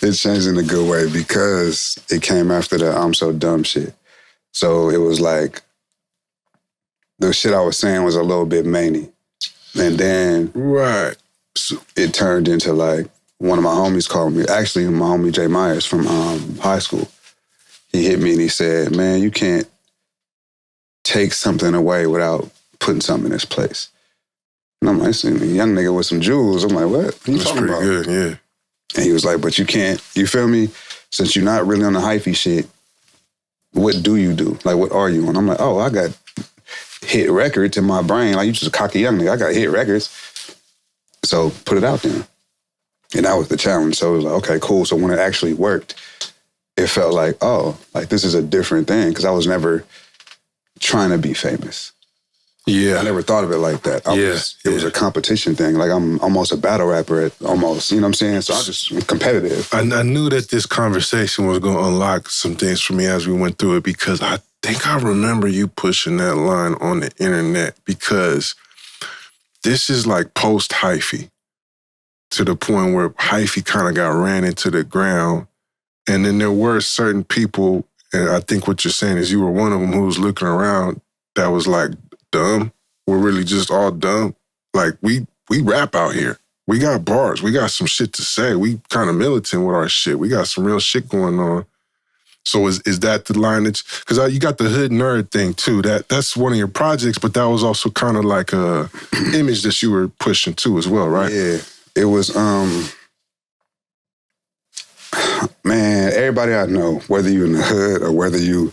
It changed in a good way because it came after the I'm so dumb shit. So it was like the shit I was saying was a little bit many. And then it turned into like one of my homies called me. Actually, my homie Jay Myers from high school. He hit me and he said, man, you can't take something away without putting something in its place. And I'm like, a young nigga with some jewels. I'm like, what? What are you talking about? Good, yeah. And he was like, but you can't, you feel me? Since you're not really on the hyphy shit, what do you do? Like, what are you on? I'm like, oh, I got hit records in my brain. Like, you just a cocky young nigga. I got hit records. So put it out there. And that was the challenge. So it was like, okay, cool. So when it actually worked, it felt like, oh, like this is a different thing. Because I was never trying to be famous. Yeah. I never thought of it like that. It was a competition thing. Like I'm almost a battle rapper at almost, you know what I'm saying? So I just competitive. I knew that this conversation was going to unlock some things for me as we went through it because I think I remember you pushing that line on the internet because this is like post-Hyphy to the point where Hyphy kind of got ran into the ground. And then there were certain people, and I think what you're saying is you were one of them who was looking around that was like, dumb. We're really just all dumb. Like, we rap out here. We got bars. We got some shit to say. We kind of militant with our shit. We got some real shit going on. So is that the line that because you got the hood nerd thing too. That's one of your projects, but that was also kind of like a image that you were pushing too as well, right? Yeah. It was man, everybody I know, whether you in the hood or whether you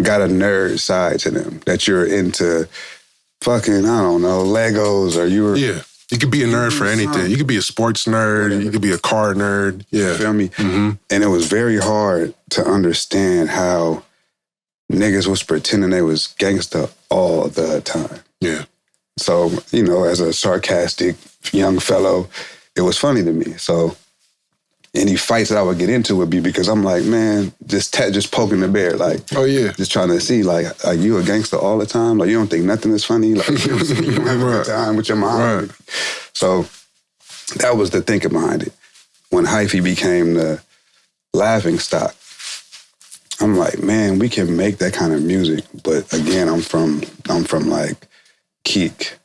got a nerd side to them, that you're into fucking, I don't know, Legos or you're... Yeah, you could be a nerd for anything. You could be a sports nerd, you could be a car nerd. Yeah. You feel me? Mm-hmm. And it was very hard to understand how niggas was pretending they was gangster all the time. Yeah. So, you know, as a sarcastic young fellow, it was funny to me. So any fights that I would get into would be because I'm like, man, just poking the bear, like, oh yeah, just trying to see, like, are you a gangster all the time? Like, you don't think nothing is funny? Like, you don't have a good time with your mom. Right. So that was the thinking behind it. When Hyphy became the laughing stock, I'm like, man, we can make that kind of music, but again, I'm from like Keek.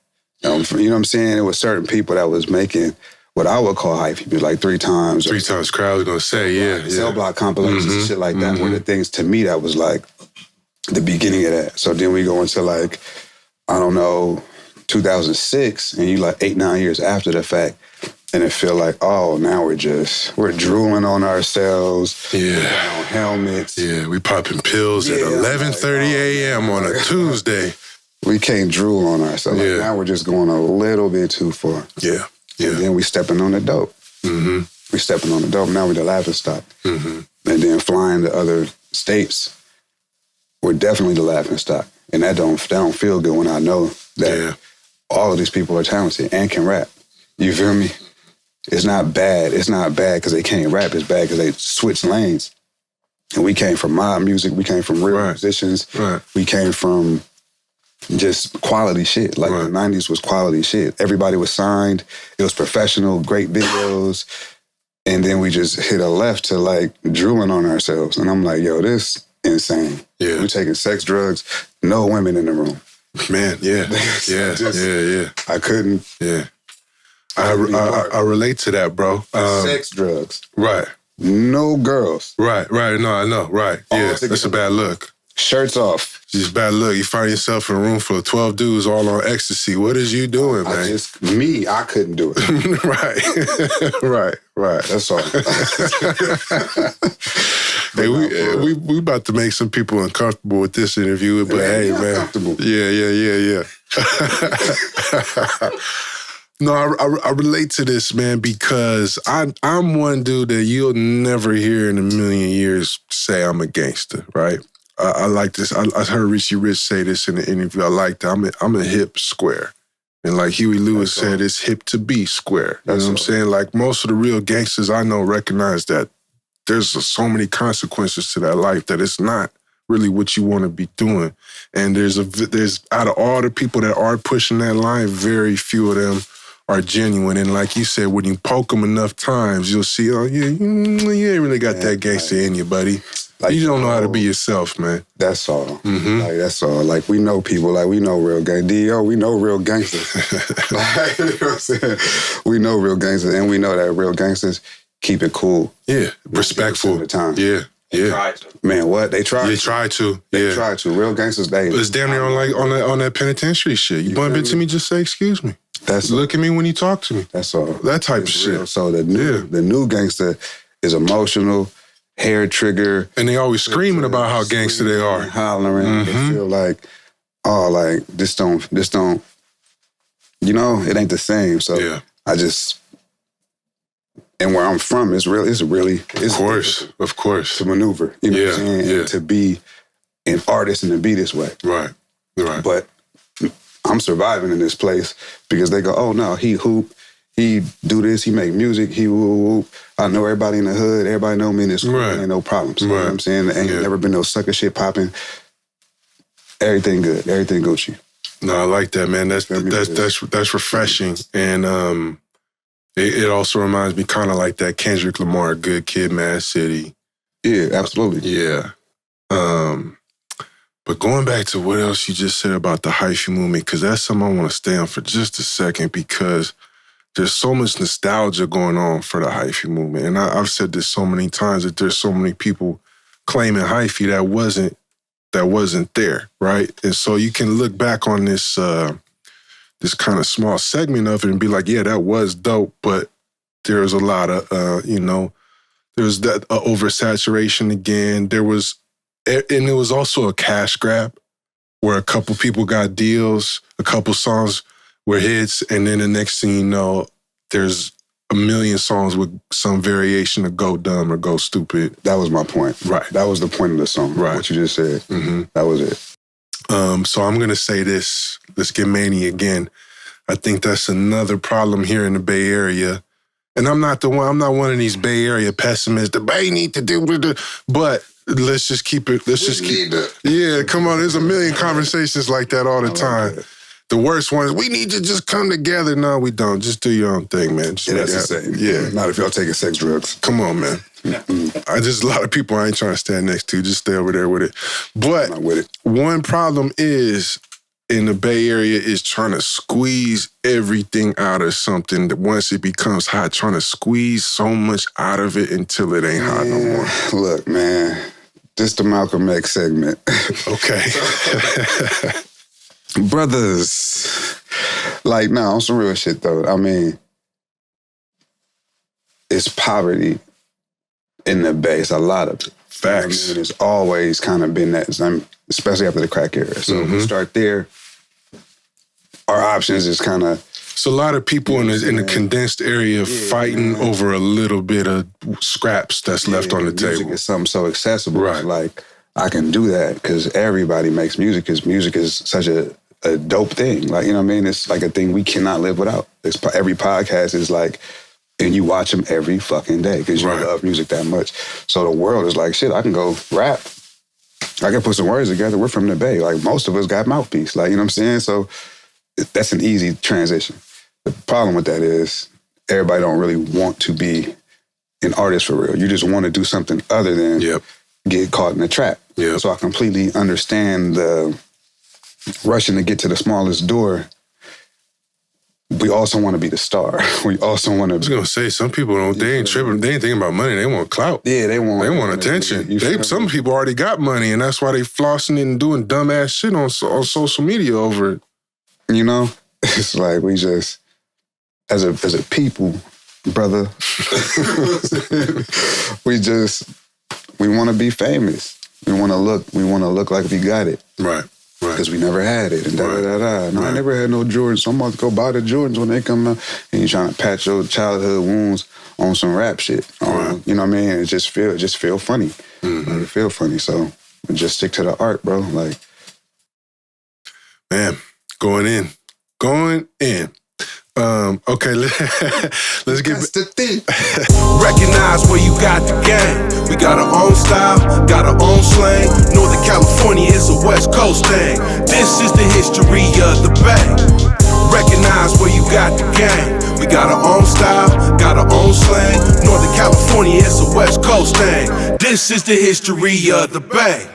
You know what I'm saying? There was certain people that was making what I would call Hyphy, like 3 times. 3 times crowd was gonna say, yeah. Cell block compilations and shit like that were the things to me that was like the beginning of that. So then we go into like, I don't know, 2006, and you like 8-9 years after the fact, and it feel like, oh, now we're drooling on ourselves. Yeah. We got on helmets. Yeah, we popping pills at 11:30 a.m. on a Tuesday. We can't drool on ourselves. Like, now we're just going a little bit too far. Yeah. Yeah. And then we stepping on the dope. Mm-hmm. We stepping on the dope. Now we're the laughing stock. Mm-hmm. And then flying to other states, we're definitely the laughing stock. And that don't feel good when I know that all of these people are talented and can rap. You feel me? It's not bad. It's not bad because they can't rap. It's bad because they switch lanes. And we came from mob music. We came from real musicians. Right. We came from just quality shit. Like the 90s was quality shit. Everybody was signed. It was professional, great videos. And then we just hit a left to like drooling on ourselves. And I'm like, yo, this insane. Yeah. We're taking sex, drugs, no women in the room. Man, yeah. Yeah. I couldn't. Yeah. I relate to that, bro. Sex, drugs. Right. No girls. Right. No, I know. Right. Yeah. That's a bad look. Shirts off. Just bad luck. You find yourself in a room full of 12 dudes all on ecstasy. What is you doing, man? I couldn't do it. Right. That's all. Hey, we about to make some people uncomfortable with this interview, but hey, man. Yeah. No, I relate to this, man, because I'm one dude that you'll never hear in a million years say I'm a gangster, right? I like this. I heard Richie Rich say this in the interview. I like that. I'm a hip square. And like Huey Lewis said, it's hip to be square. You know what I'm saying? Like most of the real gangsters I know recognize that there's so many consequences to that life that it's not really what you want to be doing. And there's out of all the people that are pushing that line, very few of them are genuine. And like you said, when you poke them enough times, you'll see, oh, yeah, you ain't really got that gangster in you, buddy. Like, you don't know how to be yourself, man. That's all. Like, that's all. Like, we know people. Like, we know real gangsters. D.O., we know real gangsters. Like, you know what I'm saying? We know real gangsters, and we know that real gangsters keep it cool. Yeah, respectful. The time. Yeah. Man, what? They try They try to. They try to. Real gangsters, they... It's damn near on that penitentiary shit. You bump into me, just say, excuse me. Look at me when you talk to me. That's all. That type of shit. Real. So the new gangster is emotional, hair trigger. And they always screaming about how gangster they are. Hollering. They feel like, oh, like, this don't, you know, it ain't the same. So I just, and where I'm from, it's really, of course. To maneuver, you know what I'm saying? And to be an artist and to be this way. Right. But I'm surviving in this place because they go, oh no, he hoop, he do this, he make music, he whoop. I know everybody in the hood, everybody know me in this school, ain't no problems. You know what I'm saying? There ain't never been no sucker shit popping. Everything good, everything Gucci. No, I like that, man. That's refreshing. And it also reminds me kind of like that Kendrick Lamar, Good Kid, Mad City. Yeah, absolutely. Yeah. But going back to what else you just said about the Hyphy movement, because that's something I want to stay on for just a second, because there's so much nostalgia going on for the Hyphy movement. And I've said this so many times that there's so many people claiming Hyphy that wasn't there, right? And so you can look back on this this kind of small segment of it and be like, yeah, that was dope, but there was a lot of, there was that oversaturation again. And it was also a cash grab where a couple people got deals, a couple songs were hits, and then the next thing you know, there's a million songs with some variation of Go Dumb or Go Stupid. That was my point. Right. That was the point of the song. Right. What you just said. That was it. So I'm going to say this. Let's get Manny again. I think that's another problem here in the Bay Area. And I'm not one of these Bay Area pessimists. The Bay need to do, but let's just keep it. Yeah, come on. There's a million conversations like that all the time. The worst one is, we need to just come together. No, we don't. Just do your own thing, man. Just that's the same. Yeah. Not if y'all taking sex drugs. Come on, man. There's a lot of people I ain't trying to stand next to. Just stay over there with it. But I'm not with it. One problem is, in the Bay Area, is trying to squeeze everything out of something that once it becomes hot, trying to squeeze so much out of it until it ain't hot no more. Look, man, this the Malcolm X segment. Okay. Brothers, like, on some real shit, though. I mean, it's poverty in the Bay. It's a lot of it. Facts. It's always kind of been that, especially after the crack era. So if we start there, our options is kind of... It's a lot of people in the condensed area fighting over a little bit of scraps that's left on the table. Music is something so accessible. Right. It's like, I can do that because everybody makes music, because music is such a dope thing. Like, you know what I mean? It's like a thing we cannot live without. Every podcast is like, and you watch them every fucking day because you love music that much. So the world is like, shit, I can go rap. I can put some words together. We're from the Bay. Like, most of us got mouthpiece. Like, you know what I'm saying? So that's an easy transition. The problem with that is everybody don't really want to be an artist for real. You just want to do something other than get caught in a trap. Yep. So I completely understand the rushing to get to the smallest door. We also want to be the star. We also want to... I was going to say, some people they ain't tripping. They ain't thinking about money. They want clout. Yeah, they want attention. Some people already got money, and that's why they flossing and doing dumbass shit on social media over it. You know? It's like we just, as a people, brother, we want to be famous. We want to look like we got it. Right. Because we never had it, and No, I never had no Jordans, so I'm about to go buy the Jordans when they come out. And you're trying to patch your childhood wounds on some rap shit. You know what I mean? It just feel funny. Like, it feel funny. So just stick to the art, bro. Like, man, going in. Okay, let's get... That's the thing. Recognize where you got the game. We got our own style, got our own slang. Northern California is a West Coast thing. This is the history of the Bay. Recognize where you got the game. We got our own style, got our own slang. Northern California is a West Coast thing. This is the history of the Bay.